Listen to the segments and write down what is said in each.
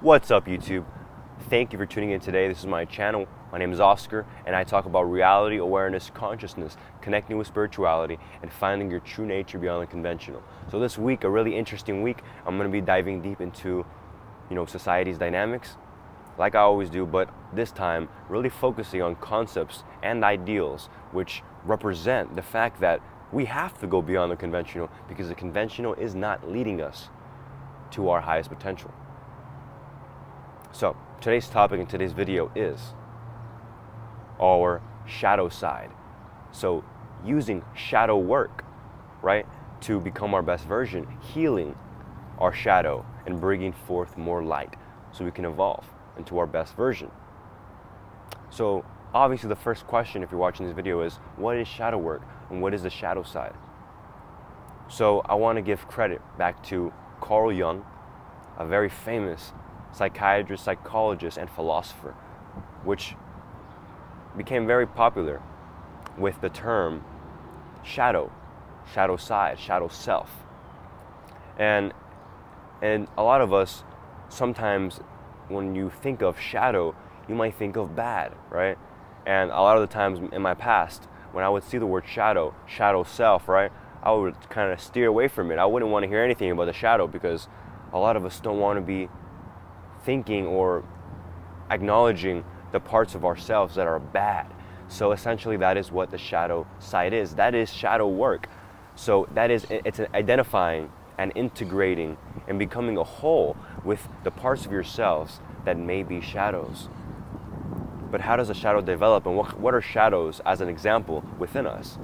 What's up, YouTube? Thank you for tuning in today. This is my channel. My name is Oscar, and I talk about reality, awareness, consciousness, connecting with spirituality, and finding your true nature beyond the conventional. So this week, a really interesting week, I'm going to be diving deep into, society's dynamics, like I always do, but this time really focusing on concepts and ideals which represent the fact that we have to go beyond the conventional because the conventional is not leading us to our highest potential. So today's topic in today's video is our shadow side. So using shadow work, right, to become our best version, healing our shadow and bringing forth more light so we can evolve into our best version. So obviously the first question, if you're watching this video, is what is shadow work and what is the shadow side? So I want to give credit back to Carl Jung, a very famous psychiatrist, psychologist, and philosopher, which became very popular with the term shadow, shadow side, shadow self. And a lot of us, sometimes when you think of shadow, you might think of bad, right? And a lot of the times in my past, when I would see the word shadow, shadow self, right, I would kind of steer away from it. I wouldn't want to hear anything about the shadow because a lot of us don't want to be thinking or acknowledging the parts of ourselves that are bad. So essentially that is what the shadow side is. That is shadow work. So it's identifying and integrating and becoming a whole with the parts of yourselves that may be shadows. But how does a shadow develop, and what are shadows as an example within us?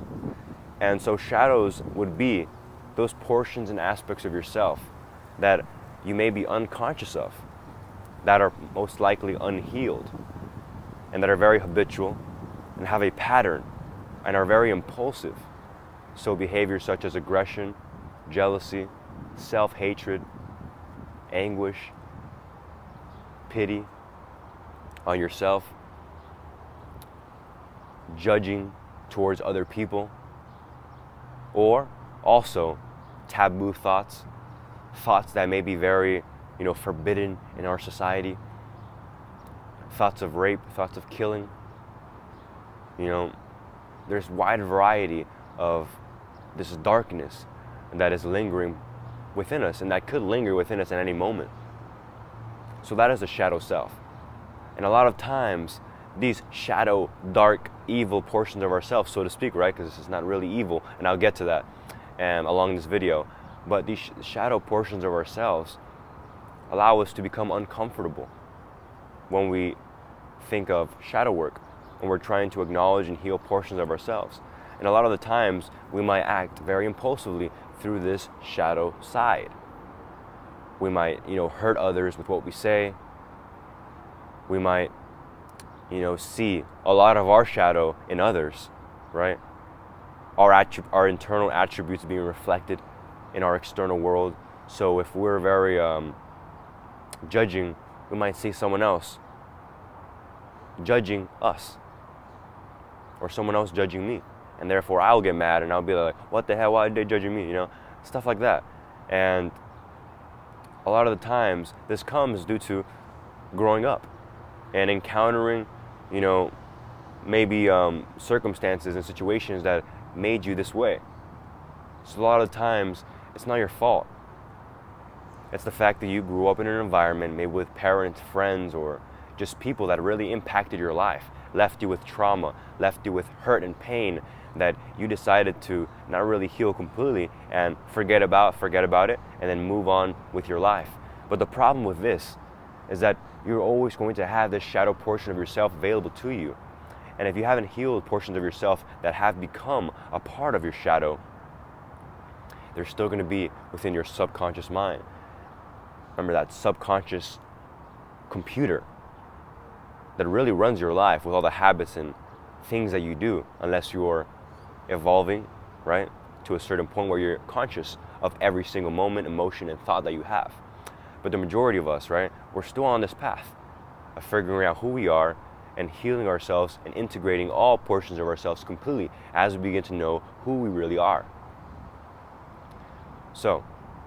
And so shadows would be those portions and aspects of yourself that you may be unconscious of, that are most likely unhealed, and that are very habitual and have a pattern and are very impulsive. So behaviors such as aggression, jealousy, self-hatred, anguish, pity on yourself, judging towards other people, or also taboo thoughts that may be very forbidden in our society, thoughts of rape, thoughts of killing. There's wide variety of this darkness that is lingering within us, and that could linger within us at any moment. So that is the shadow self. And a lot of times, these shadow, dark, evil portions of ourselves, so to speak, right, because this is not really evil, and I'll get to that along this video, but these shadow portions of ourselves allow us to become uncomfortable when we think of shadow work, when we're trying to acknowledge and heal portions of ourselves. And a lot of the times, we might act very impulsively through this shadow side. We might, hurt others with what we say. We might, see a lot of our shadow in others, right? Our internal attributes being reflected in our external world. So if we're very judging, we might see someone else judging us, or someone else judging me, and therefore I'll get mad and I'll be like, what the hell, why are they judging me, stuff like that. And a lot of the times this comes due to growing up and encountering maybe circumstances and situations that made you this way. So a lot of the times it's not your fault. It's the fact that you grew up in an environment, maybe with parents, friends, or just people that really impacted your life, left you with trauma, left you with hurt and pain that you decided to not really heal completely and forget about it and then move on with your life. But the problem with this is that you're always going to have this shadow portion of yourself available to you. And if you haven't healed portions of yourself that have become a part of your shadow, they're still going to be within your subconscious mind. Remember, that subconscious computer that really runs your life with all the habits and things that you do, unless you're evolving, right, to a certain point where you're conscious of every single moment, emotion, and thought that you have. But the majority of us, right, we're still on this path of figuring out who we are and healing ourselves and integrating all portions of ourselves completely as we begin to know who we really are. So,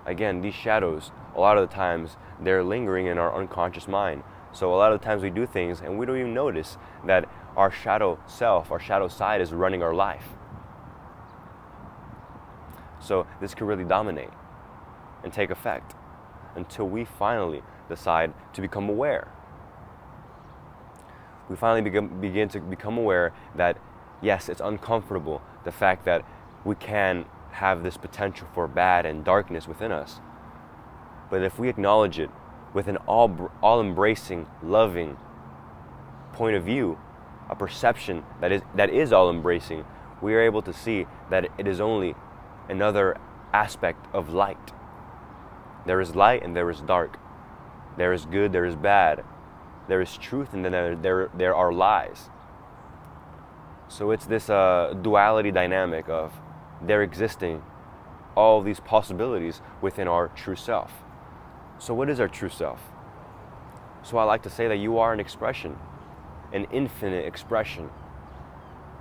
again, these shadows, a lot of the times, they're lingering in our unconscious mind. So a lot of times we do things and we don't even notice that our shadow self, our shadow side is running our life. So this can really dominate and take effect until we finally decide to become aware. We finally begin to become aware that, yes, it's uncomfortable, the fact that we can have this potential for bad and darkness within us. But if we acknowledge it with an all-embracing, loving point of view, a perception that is all-embracing, we are able to see that it is only another aspect of light. There is light and there is dark. There is good, there is bad. There is truth and then there are lies. So it's this duality dynamic of there existing all these possibilities within our true self. So what is our true self? So I like to say that you are an expression, an infinite expression.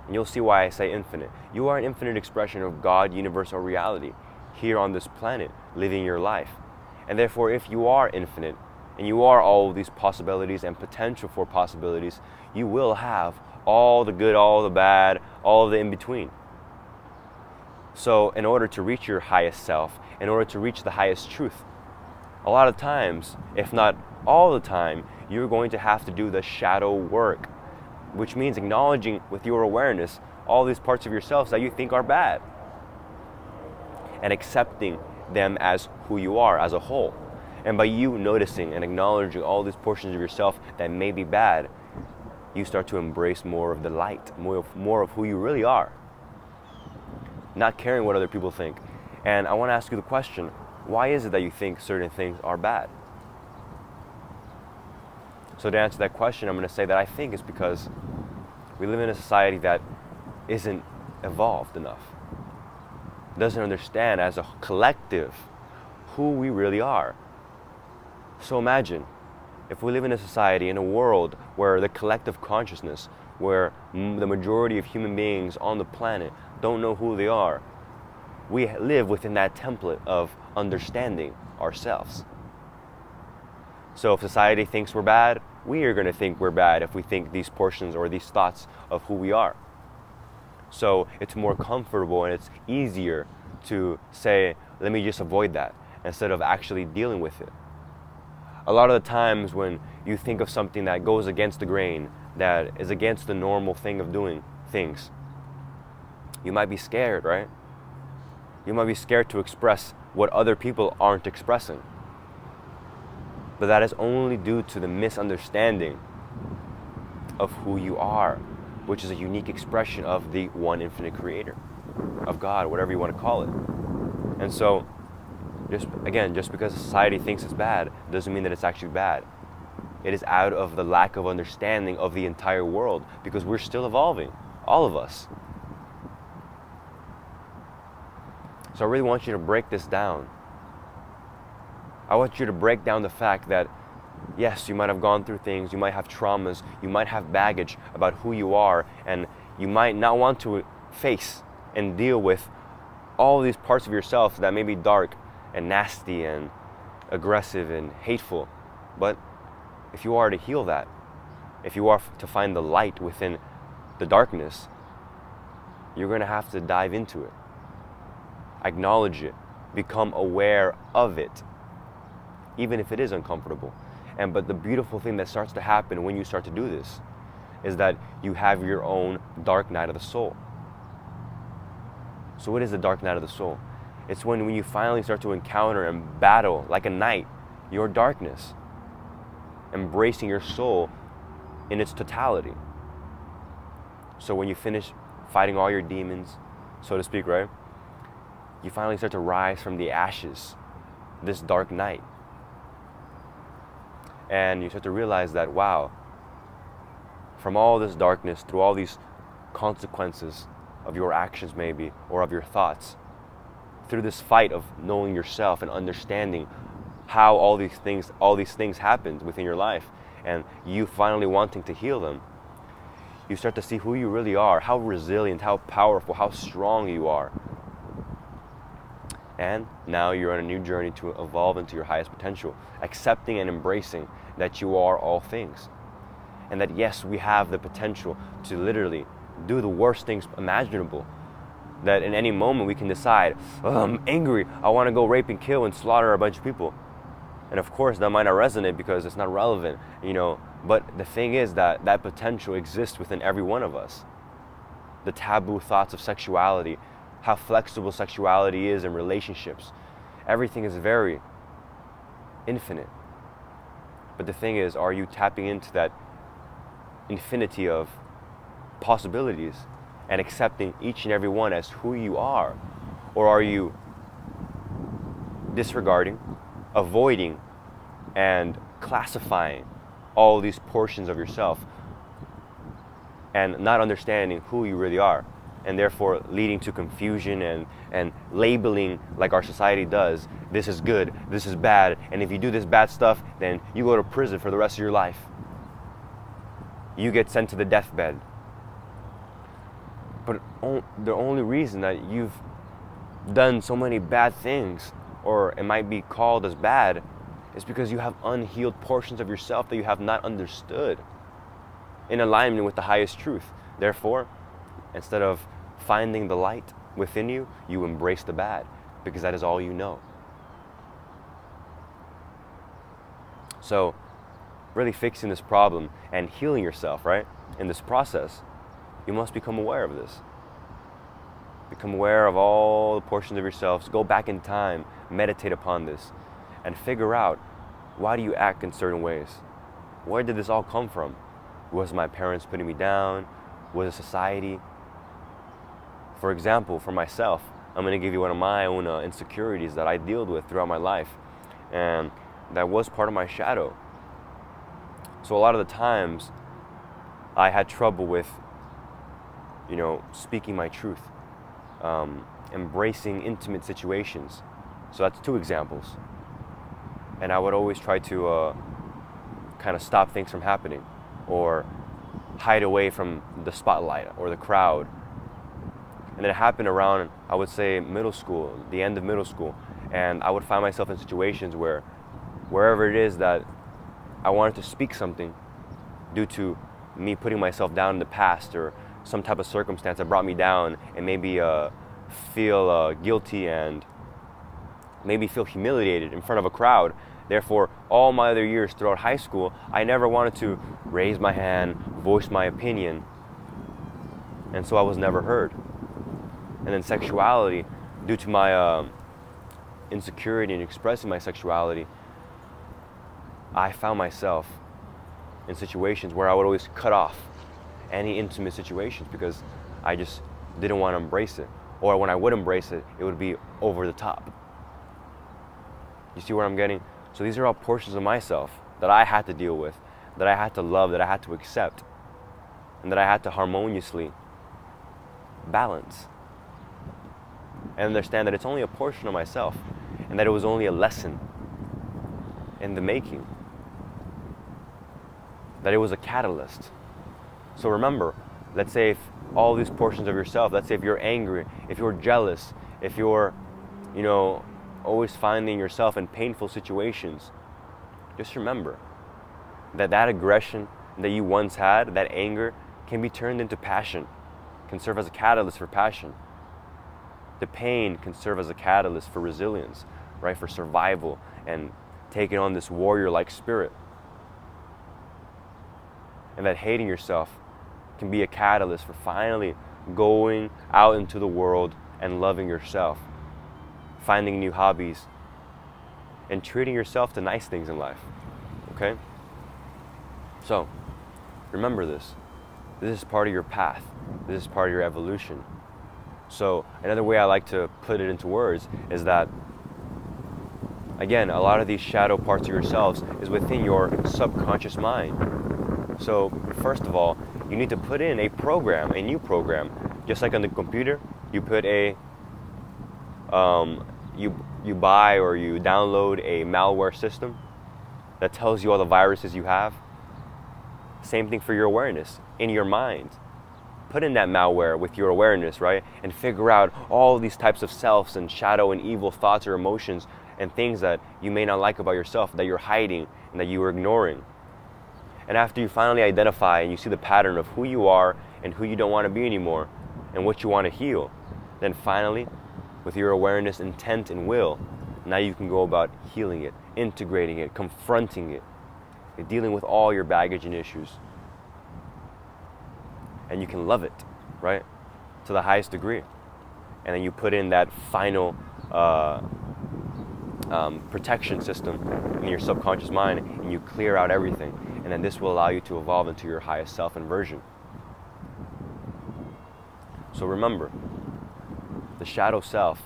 And you'll see why I say infinite. You are an infinite expression of God, universal reality, here on this planet, living your life. And therefore, if you are infinite, and you are all of these possibilities and potential for possibilities, you will have all the good, all the bad, all of the in-between. So in order to reach your highest self, in order to reach the highest truth, a lot of times, if not all the time, you're going to have to do the shadow work, which means acknowledging with your awareness all these parts of yourself that you think are bad and accepting them as who you are as a whole. And by you noticing and acknowledging all these portions of yourself that may be bad, you start to embrace more of the light, more of who you really are, not caring what other people think. And I want to ask you the question, why is it that you think certain things are bad? So to answer that question, I'm going to say that I think it's because we live in a society that isn't evolved enough, doesn't understand as a collective who we really are. So imagine if we live in a society, in a world where the collective consciousness, where the majority of human beings on the planet don't know who they are. We live within that template of understanding ourselves. So if society thinks we're bad, we are going to think we're bad if we think these portions or these thoughts of who we are. So it's more comfortable and it's easier to say, let me just avoid that, instead of actually dealing with it. A lot of the times when you think of something that goes against the grain, that is against the normal thing of doing things, you might be scared, right? You might be scared to express what other people aren't expressing. But that is only due to the misunderstanding of who you are, which is a unique expression of the one infinite creator, of God, whatever you want to call it. And so, just because society thinks it's bad doesn't mean that it's actually bad. It is out of the lack of understanding of the entire world, because we're still evolving, all of us. So I really want you to break this down. I want you to break down the fact that, yes, you might have gone through things, you might have traumas, you might have baggage about who you are, and you might not want to face and deal with all these parts of yourself that may be dark and nasty and aggressive and hateful. But if you are to heal that, if you are to find the light within the darkness, you're going to have to dive into it, acknowledge it, become aware of it, even if it is uncomfortable. But the beautiful thing that starts to happen when you start to do this is that you have your own dark night of the soul. So what is the dark night of the soul? It's when you finally start to encounter and battle, like a knight, your darkness, embracing your soul in its totality. So when you finish fighting all your demons, so to speak, right? You finally start to rise from the ashes, this dark night. And you start to realize that, wow, from all this darkness, through all these consequences of your actions maybe, or of your thoughts, through this fight of knowing yourself and understanding how all these things happened within your life, and you finally wanting to heal them, you start to see who you really are, how resilient, how powerful, how strong you are. And now you're on a new journey to evolve into your highest potential, accepting and embracing that you are all things. And that yes, we have the potential to literally do the worst things imaginable. That in any moment we can decide, oh, I'm angry, I want to go rape and kill and slaughter a bunch of people. And of course that might not resonate because it's not relevant, but the thing is that that potential exists within every one of us. The taboo thoughts of sexuality, how flexible sexuality is in relationships. Everything is very infinite. But the thing is, are you tapping into that infinity of possibilities and accepting each and every one as who you are? Or are you disregarding, avoiding, and classifying all these portions of yourself and not understanding who you really are, and therefore leading to confusion and labeling like our society does? This is good, this is bad, and if you do this bad stuff, then you go to prison for the rest of your life. You get sent to the deathbed. But the only reason that you've done so many bad things, or it might be called as bad, is because you have unhealed portions of yourself that you have not understood in alignment with the highest truth. Therefore, instead of finding the light within you, you embrace the bad, because that is all you know. So, really fixing this problem and healing yourself, right? In this process, you must become aware of this. Become aware of all the portions of yourselves. Go back in time, meditate upon this, and figure out, why do you act in certain ways? Where did this all come from? Was my parents putting me down? Was it society? For example, for myself, I'm going to give you one of my own insecurities that I dealt with throughout my life, and that was part of my shadow. So a lot of the times, I had trouble with, speaking my truth, embracing intimate situations. So that's two examples. And I would always try to kind of stop things from happening, or hide away from the spotlight or the crowd. And it happened around, I would say, middle school, the end of middle school. And I would find myself in situations where, wherever it is that I wanted to speak something, due to me putting myself down in the past or some type of circumstance that brought me down, and maybe feel guilty and maybe feel humiliated in front of a crowd. Therefore, all my other years throughout high school, I never wanted to raise my hand, voice my opinion, and so I was never heard. And then sexuality, due to my insecurity in expressing my sexuality, I found myself in situations where I would always cut off any intimate situations because I just didn't want to embrace it. Or when I would embrace it, it would be over the top. You see where I'm getting? So these are all portions of myself that I had to deal with, that I had to love, that I had to accept, and that I had to harmoniously balance. And understand that it's only a portion of myself, and that it was only a lesson in the making. That it was a catalyst. So remember, let's say if all these portions of yourself, let's say if you're angry, if you're jealous, if you're, always finding yourself in painful situations, just remember that that aggression that you once had, that anger, can be turned into passion, can serve as a catalyst for passion. The pain can serve as a catalyst for resilience, right? For survival and taking on this warrior-like spirit. And that hating yourself can be a catalyst for finally going out into the world and loving yourself, finding new hobbies, and treating yourself to nice things in life, okay? So, remember this. This is part of your path. This is part of your evolution. So, another way I like to put it into words is that, again, a lot of these shadow parts of yourselves is within your subconscious mind. So, first of all, you need to put in a program, a new program. Just like on the computer, you put a, you buy or you download a malware system that tells you all the viruses you have. Same thing for your awareness, in your mind. put in that malware with your awareness, right? And figure out all these types of selves and shadow and evil thoughts or emotions and things that you may not like about yourself, that you're hiding and that you are ignoring. And after you finally identify and you see the pattern of who you are and who you don't want to be anymore and what you want to heal, then finally, with your awareness, intent, and will, now you can go about healing it, integrating it, confronting it, dealing with all your baggage and issues. And you can love it, right? To the highest degree. And then you put in that final protection system in your subconscious mind, and you clear out everything. And then this will allow you to evolve into your highest self and version. So remember, the shadow self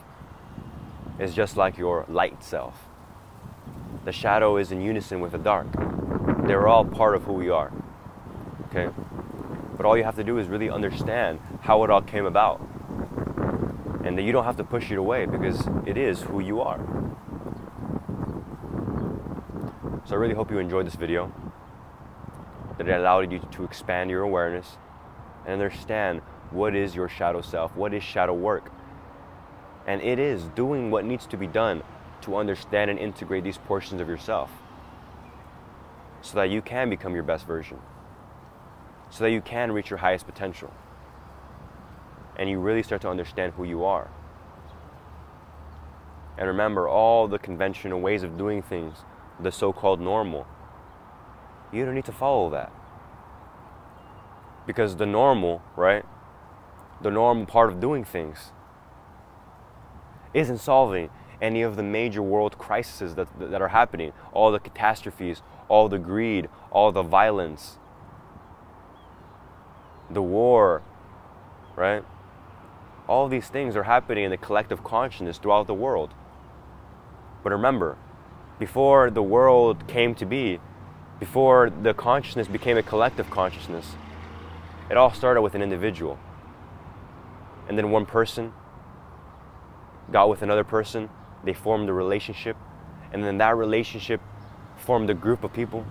is just like your light self. The shadow is in unison with the dark. They're all part of who we are, okay? But all you have to do is really understand how it all came about. And that you don't have to push it away because it is who you are. So I really hope you enjoyed this video, that it allowed you to expand your awareness and understand what is your shadow self, what is shadow work. And it is doing what needs to be done to understand and integrate these portions of yourself so that you can become your best version, so that you can reach your highest potential, and you really start to understand who you are. And remember, all the conventional ways of doing things, the so-called normal, you don't need to follow that. Because the normal, right, the normal part of doing things isn't solving any of the major world crises that are happening, all the catastrophes, all the greed, all the violence, the war, right? All these things are happening in the collective consciousness throughout the world. But remember, before the world came to be, before the consciousness became a collective consciousness, it all started with an individual. And then one person got with another person, they formed a relationship, and then that relationship formed a group of people.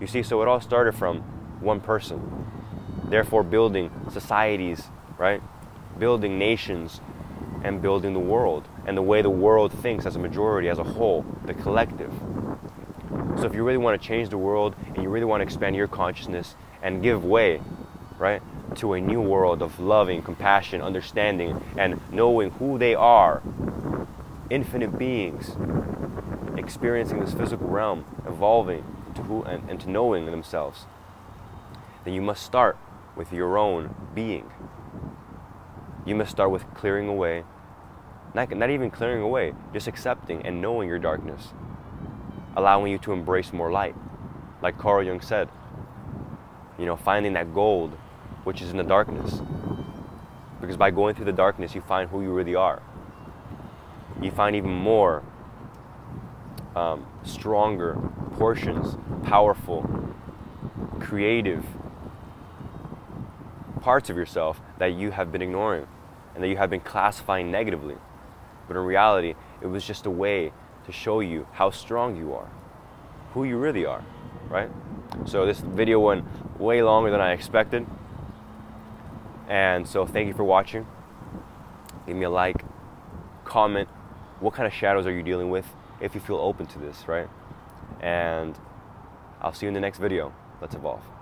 You see, so it all started from one person. Therefore building societies, right? Building nations and building the world and the way the world thinks as a majority, as a whole, the collective. So if you really want to change the world and you really want to expand your consciousness and give way, right, to a new world of loving, compassion, understanding, and knowing who they are, infinite beings, experiencing this physical realm, evolving to who and to knowing themselves, then you must start with your own being. You must start with clearing away, not even clearing away, just accepting and knowing your darkness, allowing you to embrace more light. Like Carl Jung said, you know, finding that gold which is in the darkness. Because by going through the darkness, you find who you really are. You find even more stronger portions, powerful, creative parts of yourself that you have been ignoring and that you have been classifying negatively. But in reality, it was just a way to show you how strong you are, who you really are, right? So this video went way longer than I expected. And so thank you for watching. Give me a like, comment, what kind of shadows are you dealing with if you feel open to this, right? And I'll see you in the next video. Let's evolve.